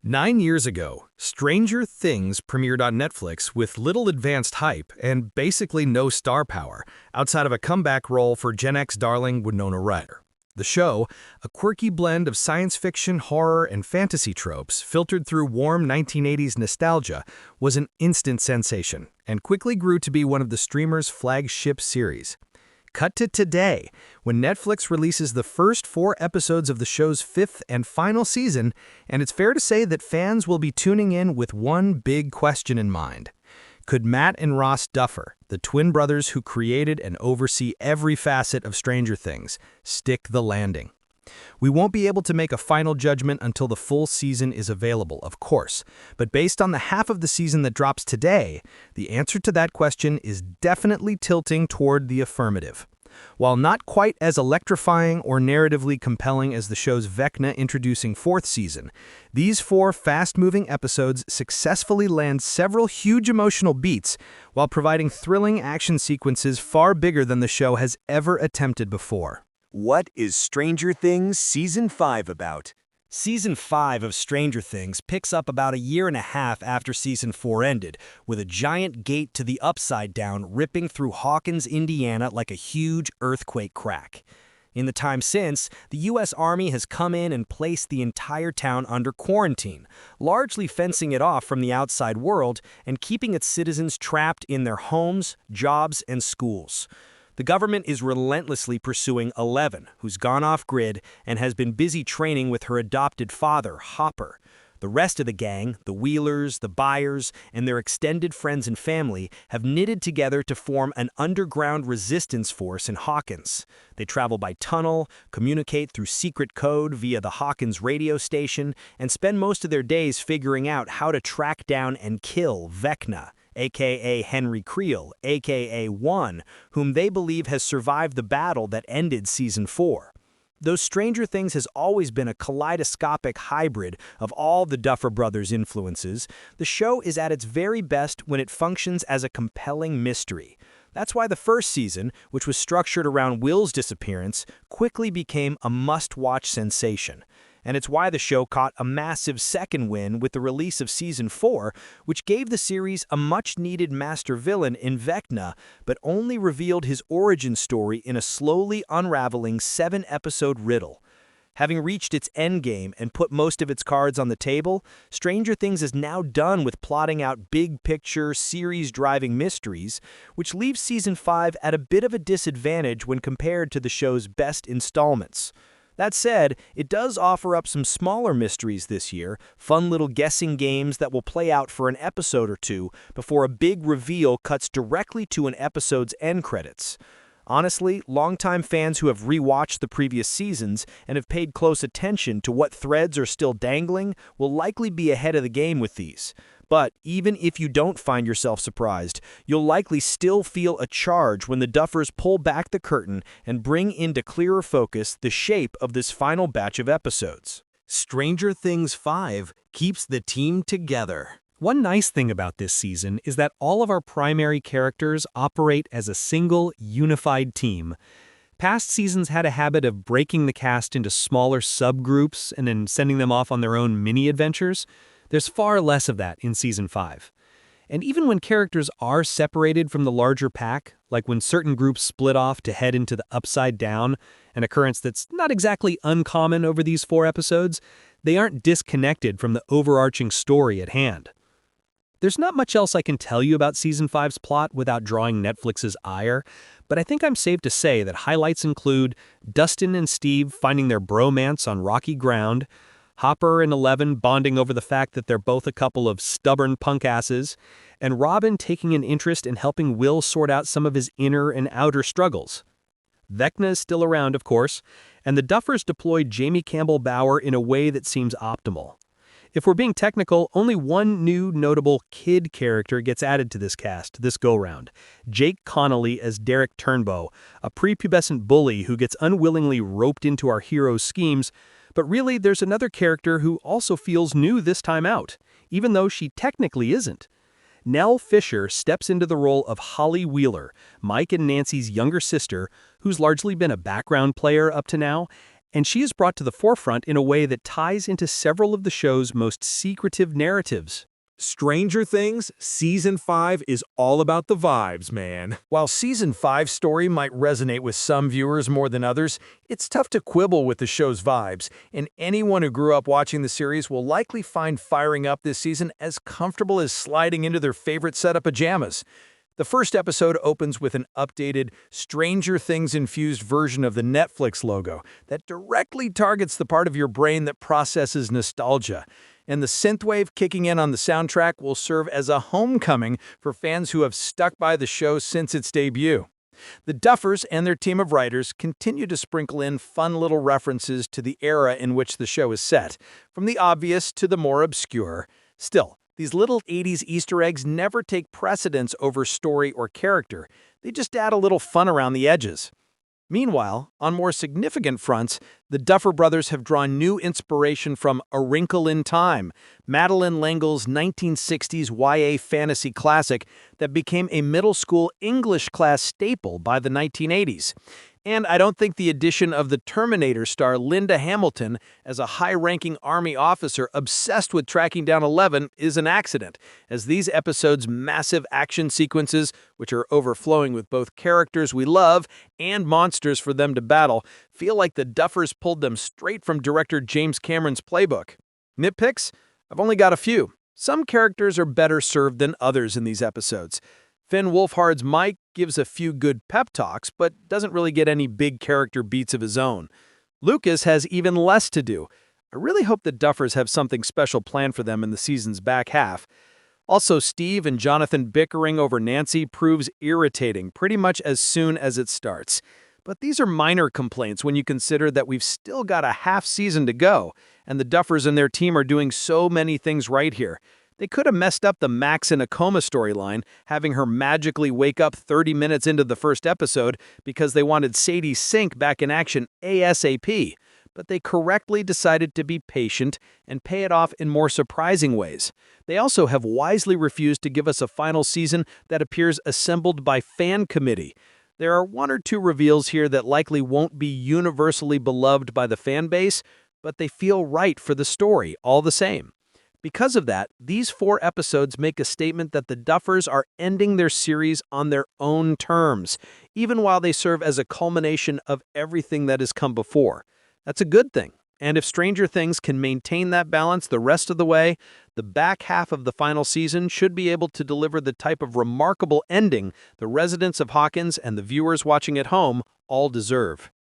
9 years ago, Stranger Things premiered on Netflix with little advanced hype and basically no star power, outside of a comeback role for Gen X darling Winona Ryder. The show, a quirky blend of science fiction, horror, and fantasy tropes filtered through warm 1980s nostalgia, was an instant sensation and quickly grew to be one of the streamer's flagship series. Cut to today, when Netflix releases the first 4 episodes of the show's 5th and final season, and it's fair to say that fans will be tuning in with one big question in mind. Could Matt and Ross Duffer, the twin brothers who created and oversee every facet of Stranger Things, stick the landing? We won't be able to make a final judgment until the full season is available, of course, but based on the half of the season that drops today, the answer to that question is definitely tilting toward the affirmative. While not quite as electrifying or narratively compelling as the show's Vecna introducing 4th season, these 4 fast-moving episodes successfully land several huge emotional beats while providing thrilling action sequences far bigger than the show has ever attempted before. What is Stranger Things Season 5 about? Season 5 of Stranger Things picks up about a year and a half after Season 4 ended, with a giant gate to the Upside Down ripping through Hawkins, Indiana like a huge earthquake crack. In the time since, the U.S. Army has come in and placed the entire town under quarantine, largely fencing it off from the outside world and keeping its citizens trapped in their homes, jobs, and schools. The government is relentlessly pursuing Eleven, who's gone off-grid and has been busy training with her adopted father, Hopper. The rest of the gang, the Wheelers, the Byers, and their extended friends and family have knitted together to form an underground resistance force in Hawkins. They travel by tunnel, communicate through secret code via the Hawkins radio station, and spend most of their days figuring out how to track down and kill Vecna, a.k.a. Henry Creel, a.k.a. One, whom they believe has survived the battle that ended Season 4. Though Stranger Things has always been a kaleidoscopic hybrid of all the Duffer Brothers' influences, the show is at its very best when it functions as a compelling mystery. That's why the first season, which was structured around Will's disappearance, quickly became a must-watch sensation. And it's why the show caught a massive second win with the release of Season 4, which gave the series a much-needed master villain in Vecna, but only revealed his origin story in a slowly unraveling 7-episode riddle. Having reached its endgame and put most of its cards on the table, Stranger Things is now done with plotting out big-picture, series-driving mysteries, which leaves Season 5 at a bit of a disadvantage when compared to the show's best installments. That said, it does offer up some smaller mysteries this year, fun little guessing games that will play out for an episode or two before a big reveal cuts directly to an episode's end credits. Honestly, longtime fans who have rewatched the previous seasons and have paid close attention to what threads are still dangling will likely be ahead of the game with these. But even if you don't find yourself surprised, you'll likely still feel a charge when the Duffers pull back the curtain and bring into clearer focus the shape of this final batch of episodes. Stranger Things 5 keeps the team together. One nice thing about this season is that all of our primary characters operate as a single, unified team. Past seasons had a habit of breaking the cast into smaller subgroups and then sending them off on their own mini-adventures. There's far less of that in Season 5. And even when characters are separated from the larger pack, like when certain groups split off to head into the Upside Down, an occurrence that's not exactly uncommon over these 4 episodes, they aren't disconnected from the overarching story at hand. There's not much else I can tell you about Season 5's plot without drawing Netflix's ire, but I think I'm safe to say that highlights include Dustin and Steve finding their bromance on rocky ground, Hopper and Eleven bonding over the fact that they're both a couple of stubborn punk asses, and Robin taking an interest in helping Will sort out some of his inner and outer struggles. Vecna is still around, of course, and the Duffers deployed Jamie Campbell Bower in a way that seems optimal. If we're being technical, only one new notable kid character gets added to this cast this go-round: Jake Connolly as Derek Turnbow, a prepubescent bully who gets unwillingly roped into our hero's schemes. But really, there's another character who also feels new this time out, even though she technically isn't. Nell Fisher steps into the role of Holly Wheeler, Mike and Nancy's younger sister, who's largely been a background player up to now, and she is brought to the forefront in a way that ties into several of the show's most secretive narratives. Stranger Things Season 5 is all about the vibes, man. While Season 5's story might resonate with some viewers more than others, it's tough to quibble with the show's vibes, and anyone who grew up watching the series will likely find firing up this season as comfortable as sliding into their favorite set of pajamas. The first episode opens with an updated, Stranger Things-infused version of the Netflix logo that directly targets the part of your brain that processes nostalgia. And the synthwave kicking in on the soundtrack will serve as a homecoming for fans who have stuck by the show since its debut. The Duffers and their team of writers continue to sprinkle in fun little references to the era in which the show is set, from the obvious to the more obscure. Still, these little 80s Easter eggs never take precedence over story or character. They just add a little fun around the edges. Meanwhile, on more significant fronts, the Duffer Brothers have drawn new inspiration from A Wrinkle in Time, Madeleine L'Engle's 1960s YA fantasy classic that became a middle school English class staple by the 1980s. And I don't think the addition of the Terminator star Linda Hamilton as a high-ranking Army officer obsessed with tracking down Eleven is an accident, as these episodes' massive action sequences, which are overflowing with both characters we love and monsters for them to battle, feel like the Duffers pulled them straight from director James Cameron's playbook. Nitpicks? I've only got a few. Some characters are better served than others in these episodes. Finn Wolfhard's Mike gives a few good pep talks, but doesn't really get any big character beats of his own. Lucas has even less to do. I really hope the Duffers have something special planned for them in the season's back half. Also, Steve and Jonathan bickering over Nancy proves irritating pretty much as soon as it starts. But these are minor complaints when you consider that we've still got a half season to go, and the Duffers and their team are doing so many things right here. They could have messed up the Max in a coma storyline, having her magically wake up 30 minutes into the first episode because they wanted Sadie Sink back in action ASAP. But they correctly decided to be patient and pay it off in more surprising ways. They also have wisely refused to give us a final season that appears assembled by fan committee. There are one or two reveals here that likely won't be universally beloved by the fan base, but they feel right for the story all the same. Because of that, these 4 episodes make a statement that the Duffers are ending their series on their own terms, even while they serve as a culmination of everything that has come before. That's a good thing. And if Stranger Things can maintain that balance the rest of the way, the back half of the final season should be able to deliver the type of remarkable ending the residents of Hawkins and the viewers watching at home all deserve.